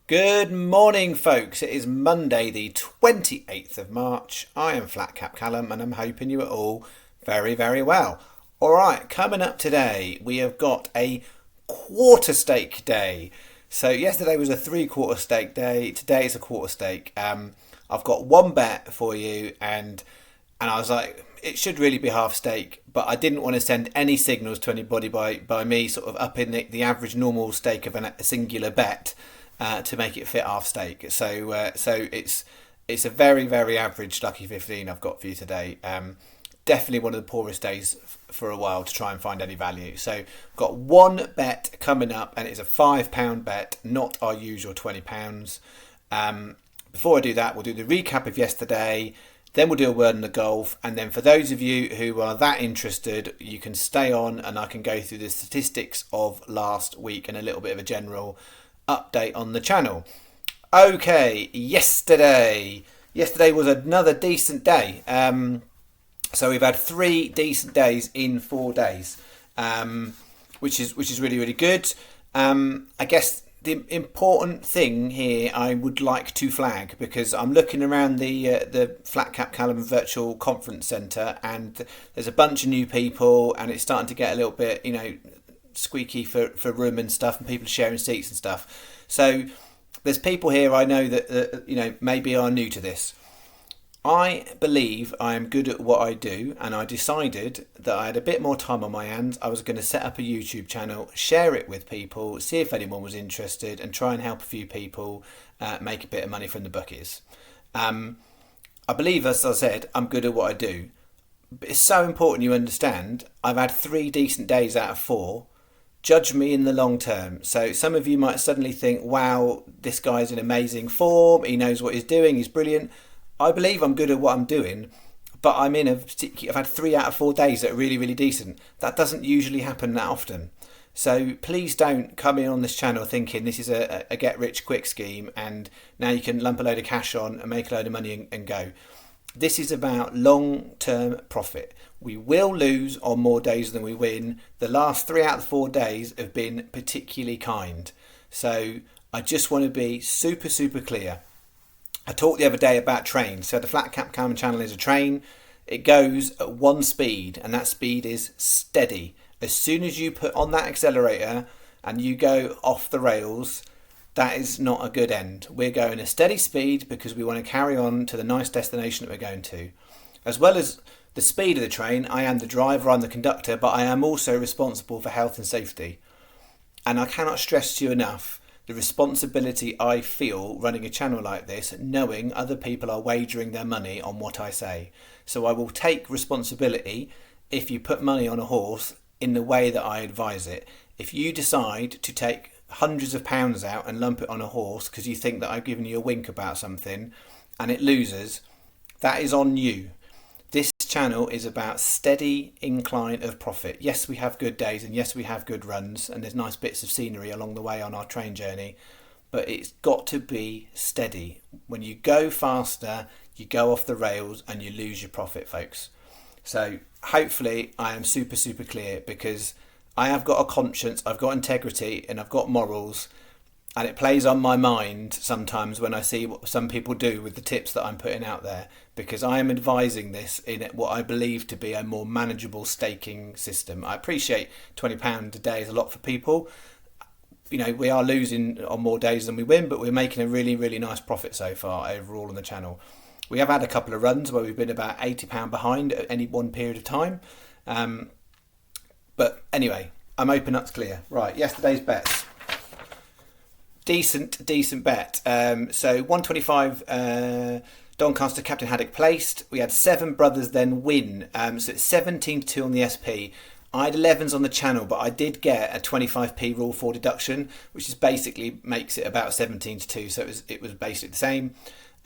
Good morning, folks. It is Monday, the 28th of March. I am Flat Cap Callum, and I'm hoping you are all very, very well. All right, coming up today, we have got a quarter stake day. So, yesterday was a three-quarter stake day. Today is a quarter stake. I've got one bet for you, and I was like, it should really be half stake, but I didn't want to send any signals to anybody by me sort of upping the average normal stake of a singular bet to make it fit half stake. So it's a very very average lucky 15 I've got for you today. Definitely one of the poorest days for a while to try and find any value. So I've got one bet coming up, and it's a £5 bet, not our usual £20. Before I do that, we'll do the recap of yesterday. Then we'll do a word on the golf, and then for those of you who are that interested, you can stay on and I can go through the statistics of last week and a little bit of a general update on the channel. Okay, yesterday was another decent day. So we've had 3 decent days in 4 days, which is really really good. I guess the important thing here I would like to flag, because I'm looking around the Flat Cap Callum Virtual Conference Centre, and there's a bunch of new people, and it's starting to get a little bit, squeaky for room and stuff, and people sharing seats and stuff. So there's people here I know that maybe are new to this. I believe I am good at what I do, and I decided that I had a bit more time on my hands. I was going to set up a YouTube channel, share it with people, see if anyone was interested, and try and help a few people make a bit of money from the bookies. I believe, as I said, I'm good at what I do. But it's so important you understand, I've had 3 decent days out of 4. Judge me in the long term. So some of you might suddenly think, wow, this guy's in amazing form, he knows what he's doing, he's brilliant. I believe I'm good at what I'm doing, but I've had 3 out of 4 days that are really, really decent. That doesn't usually happen that often. So please don't come in on this channel thinking this is a get rich quick scheme and now you can lump a load of cash on and make a load of money and go. This is about long-term profit. We will lose on more days than we win. The last 3 out of 4 days have been particularly kind. So I just want to be super, super clear. I talked the other day about trains. So the Flat Cap Callum channel is a train. It goes at one speed, and that speed is steady. As soon as you put on that accelerator and you go off the rails, that is not a good end. We're going a steady speed because we want to carry on to the nice destination that we're going to. As well as the speed of the train, I am the driver, I'm the conductor, but I am also responsible for health and safety. And I cannot stress to you enough the responsibility I feel running a channel like this, knowing other people are wagering their money on what I say. So I will take responsibility if you put money on a horse in the way that I advise it. If you decide to take hundreds of pounds out and lump it on a horse because you think that I've given you a wink about something and it loses, that is on you. This channel is about steady incline of profit. Yes, we have good days, and yes, we have good runs, and there's nice bits of scenery along the way on our train journey, but it's got to be steady. When you go faster, you go off the rails and you lose your profit, folks. So hopefully I am super, super clear, because I have got a conscience, I've got integrity, and I've got morals. And it plays on my mind sometimes when I see what some people do with the tips that I'm putting out there, because I am advising this in what I believe to be a more manageable staking system. I appreciate £20 a day is a lot for people. We are losing on more days than we win, but we're making a really, really nice profit so far overall on the channel. We have had a couple of runs where we've been about £80 behind at any one period of time. But anyway, I'm open, that's clear. Right, yesterday's bets. Decent bet. So 125 Doncaster Captain Haddock placed. We had 7 brothers then win. So it's 17-2 on the SP. I had 11s on the channel, but I did get a 25p rule 4 deduction, which is basically makes it about 17-2. So it was basically the same.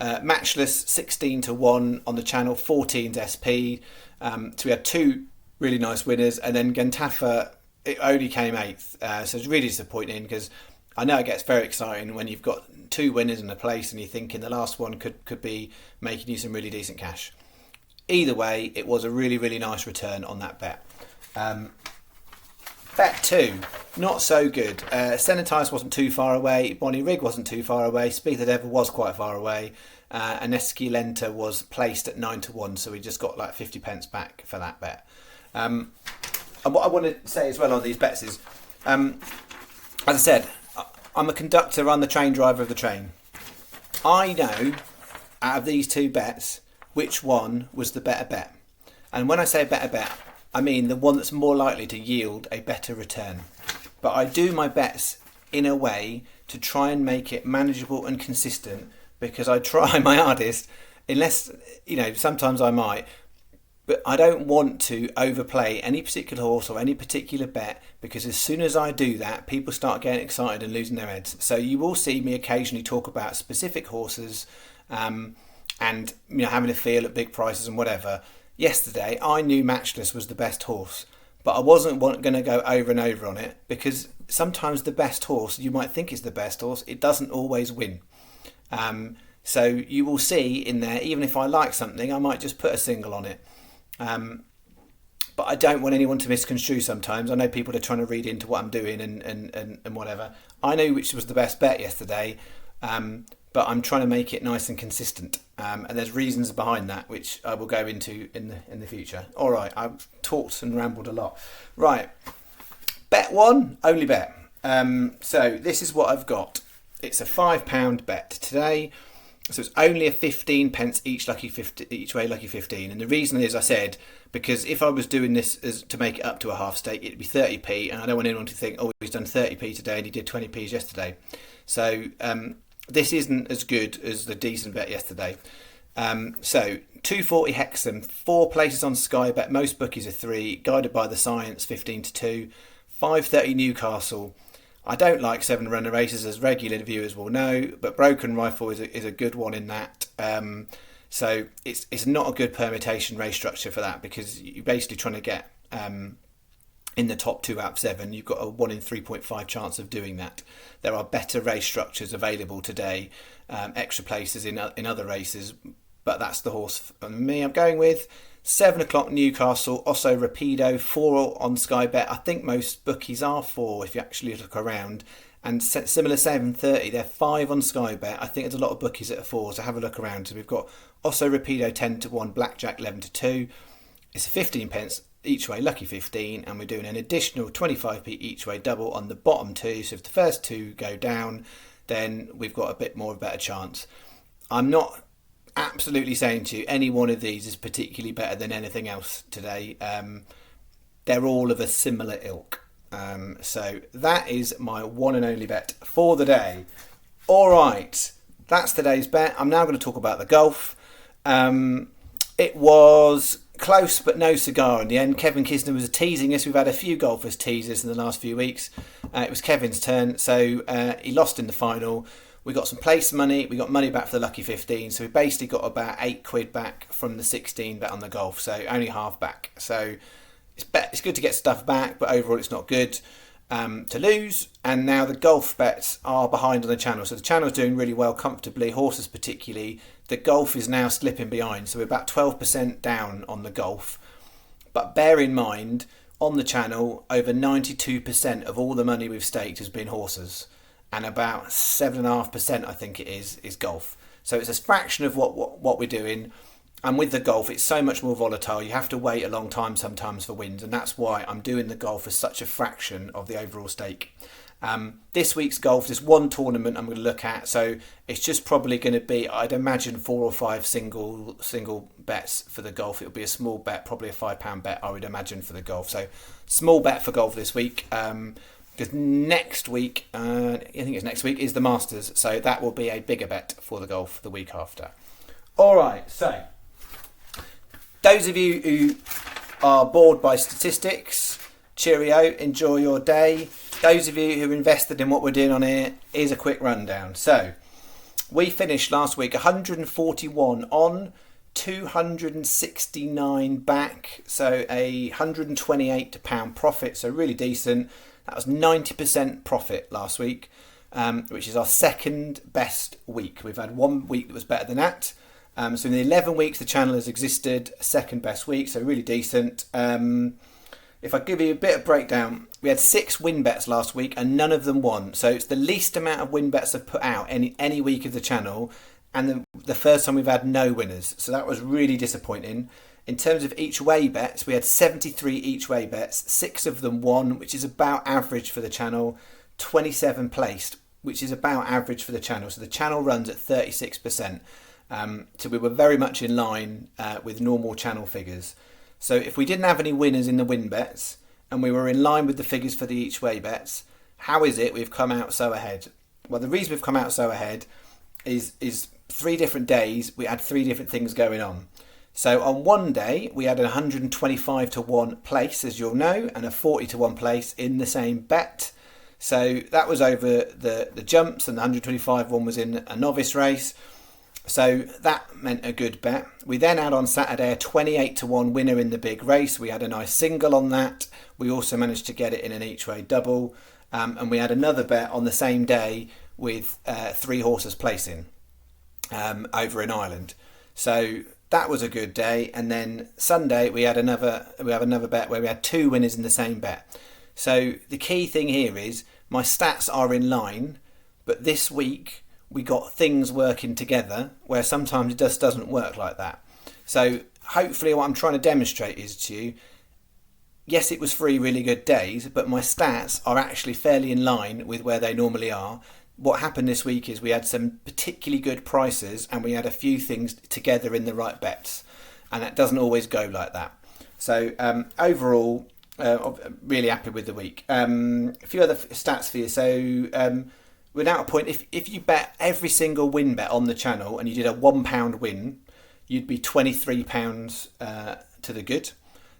Matchless 16-1 on the channel, 14's SP. So we had 2 really nice winners, and then Gentafa, it only came 8th. So it's really disappointing, because I know it gets very exciting when you've got 2 winners in a place and you're thinking the last one could be making you some really decent cash. Either way, it was a really, really nice return on that bet. Bet 2, not so good. Senetice wasn't too far away. Bonnie Rig wasn't too far away. Speak the Devil was quite far away. And Esquilenta was placed at 9-1, so we just got like 50 pence back for that bet. And what I want to say as well on these bets is, as I said, I'm a conductor, I'm the train driver of the train. I know, out of these two bets, which one was the better bet. And when I say better bet, I mean the one that's more likely to yield a better return. But I do my bets in a way to try and make it manageable and consistent, because I try my hardest, unless, sometimes I might, but I don't want to overplay any particular horse or any particular bet, because as soon as I do that, people start getting excited and losing their heads. So you will see me occasionally talk about specific horses and having a feel at big prices and whatever. Yesterday, I knew Matchless was the best horse, but I wasn't going to go over and over on it, because sometimes the best horse, you might think is the best horse, it doesn't always win. So you will see in there, even if I like something, I might just put a single on it. But I don't want anyone to misconstrue sometimes. I know people are trying to read into what I'm doing and whatever. I know which was the best bet yesterday, but I'm trying to make it nice and consistent. And there's reasons behind that, which I will go into in the future. All right, I've talked and rambled a lot. Right, bet 1, only bet. So this is what I've got. It's a £5 bet today. So it's only a 15 pence each way lucky 15. And the reason is, I said, because if I was doing this as to make it up to a half stake, it'd be 30p, and I don't want anyone to think, oh, he's done 30p today and he did 20p's yesterday. So this isn't as good as the decent bet yesterday. So 240 Hexham, 4 places on Sky Bet, most bookies are 3, guided by the science, 15-2, 530 Newcastle. I don't like 7 runner races, as regular viewers will know, but Broken Rifle is a good one in that. So it's not a good permutation race structure for that, because you're basically trying to get in the top 2 out of 7. You've got a 1 in 3.5 chance of doing that. There are better race structures available today, extra places in other races, but that's the horse for me I'm going with. 7 o'clock Newcastle, Osso Rapido, 4 on Sky Bet. I think most bookies are 4 if you actually look around. And similar 7:30, they're 5 on Sky Bet. I think there's a lot of bookies that are 4, so have a look around. So we've got Osso Rapido 10-1, Blackjack 11-2. It's 15 pence each way, lucky 15, and we're doing an additional 25p each way double on the bottom 2. So if the first 2 go down, then we've got a bit more of a better chance. I'm not absolutely saying to you any one of these is particularly better than anything else today. They're all of a similar ilk. So that is my one and only bet for the day. All right, that's today's bet. I'm now going to talk about the golf. It was close but no cigar in the end. Kevin Kisner was teasing us. We've had a few golfers tease us in the last few weeks. It was Kevin's turn, so he lost in the final. We got some place money, we got money back for the lucky 15, so we basically got about £8 back from the 16 bet on the golf, so only half back. So it's good to get stuff back, but overall it's not good to lose. And now the golf bets are behind on the channel, so the channel's doing really well comfortably, horses particularly. The golf is now slipping behind, so we're about 12% down on the golf. But bear in mind, on the channel, over 92% of all the money we've staked has been horses, and about 7.5%, I think it is golf. So it's a fraction of what we're doing. And with the golf, it's so much more volatile. You have to wait a long time sometimes for wins, and that's why I'm doing the golf as such a fraction of the overall stake. This week's golf, there's one tournament I'm going to look at, so it's just probably going to be, I'd imagine, 4 or 5 single bets for the golf. It'll be a small bet, probably a £5 bet, I would imagine, for the golf. So small bet for golf this week. Because next week, I think it's next week, is the Masters. So that will be a bigger bet for the golf the week after. All right, so those of you who are bored by statistics, cheerio, enjoy your day. Those of you who are invested in what we're doing on here, here's a quick rundown. So we finished last week 141 on, 269 back, so a £128 profit, so really decent. That was 90% profit last week, which is our second best week. We've had one week that was better than that. So in the 11 weeks the channel has existed, second best week, so really decent. If I give you a bit of breakdown we had 6 win bets last week and none of them won. So it's the least amount of win bets I've put out any week of the channel, and the first time we've had no winners. So that was really disappointing. In terms of each way bets, we had 73 each way bets. 6 of them won, which is about average for the channel. 27 placed, which is about average for the channel. So the channel runs at 36%. So we were very much in line with normal channel figures. So if we didn't have any winners in the win bets and we were in line with the figures for the each way bets, how is it we've come out so ahead? Well, the reason we've come out so ahead is 3 different days we had 3 different things going on. So on one day we had a 125 to 1 place, as you'll know, and a 40 to 1 place in the same bet. So that was over the jumps, and the 125 one was in a novice race. So that meant a good bet. We then had on Saturday a 28 to 1 winner in the big race. We had a nice single on that. We also managed to get it in an each way double. And we had another bet on the same day with 3 horses placing over in Ireland. So that was a good day. And then Sunday we have another bet where we had 2 winners in the same bet. So the key thing here is my stats are in line, but this week we got things working together where sometimes it just doesn't work like that. So hopefully what I'm trying to demonstrate is to you, yes, it was 3 really good days, but my stats are actually fairly in line with where they normally are. What happened this week is we had some particularly good prices and we had a few things together in the right bets, and that doesn't always go like that. So overall, really happy with the week. A few other stats for you. So without a point, if you bet every single win bet on the channel and you did a £1 win, you'd be £23 to the good.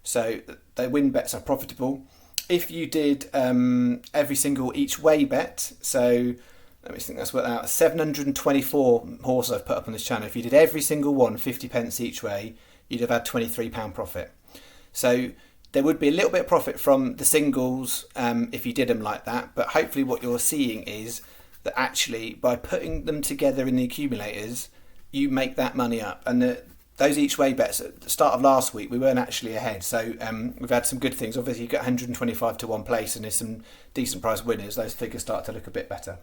So the win bets are profitable. If you did every single each way bet, so let me think that's worked out, 724 horses I've put up on this channel. If you did every single one 50p each way, you'd have had £23 profit. So there would be a little bit of profit from the singles if you did them like that, but hopefully what you're seeing is that actually by putting them together in the accumulators, you make that money up. And those each way bets at the start of last week, we weren't actually ahead. So we've had some good things. Obviously you've got 125 to 1 place and there's some decent price winners. Those figures start to look a bit better.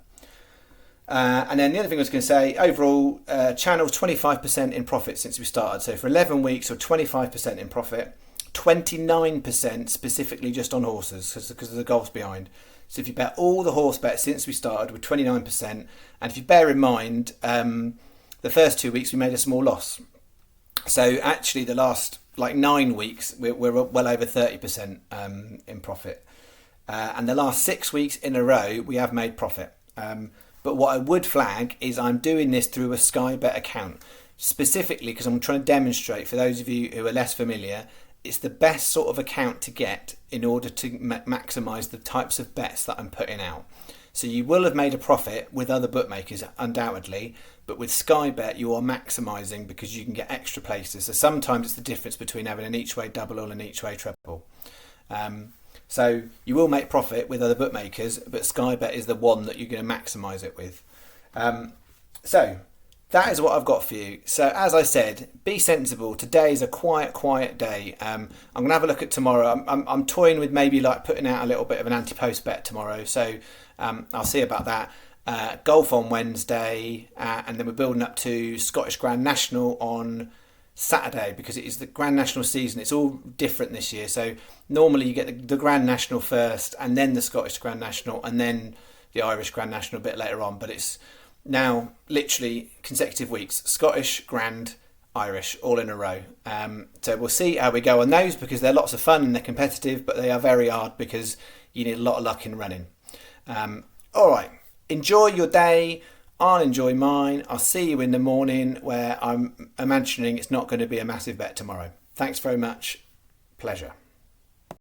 And then the other thing I was going to say, overall, channel 25% in profit since we started. So for 11 weeks, or 25% in profit, 29% specifically just on horses because of the goals behind. So if you bet all the horse bets since we started with 29%, and if you bear in mind the first 2 weeks we made a small loss. So actually the last 9 weeks we're well over 30% in profit. And the last 6 weeks in a row we have made profit. But what I would flag is I'm doing this through a Sky Bet account, specifically because I'm trying to demonstrate for those of you who are less familiar, it's the best sort of account to get in order to maximise the types of bets that I'm putting out. So you will have made a profit with other bookmakers, undoubtedly, but with Sky Bet you are maximising because you can get extra places. So sometimes it's the difference between having an each way double or an each way treble. So you will make profit with other bookmakers, but Sky Bet is the one that you're going to maximise it with. So that is what I've got for you. So as I said, be sensible. Today is a quiet day. I'm going to have a look at tomorrow. I'm toying with maybe putting out a little bit of an anti-post bet tomorrow. So I'll see about that. Golf on Wednesday, and then we're building up to Scottish Grand National on Saturday because it is the Grand National season. It's all different this year. So normally you get the Grand National first and then the Scottish Grand National and then the Irish Grand National a bit later on. But it's now literally consecutive weeks, Scottish, Grand, Irish, all in a row. So we'll see how we go on those because they're lots of fun and they're competitive, but they are very hard because you need a lot of luck in running. All right, enjoy your day. I'll enjoy mine. I'll see you in the morning where I'm imagining it's not going to be a massive bet tomorrow. Thanks very much. Pleasure.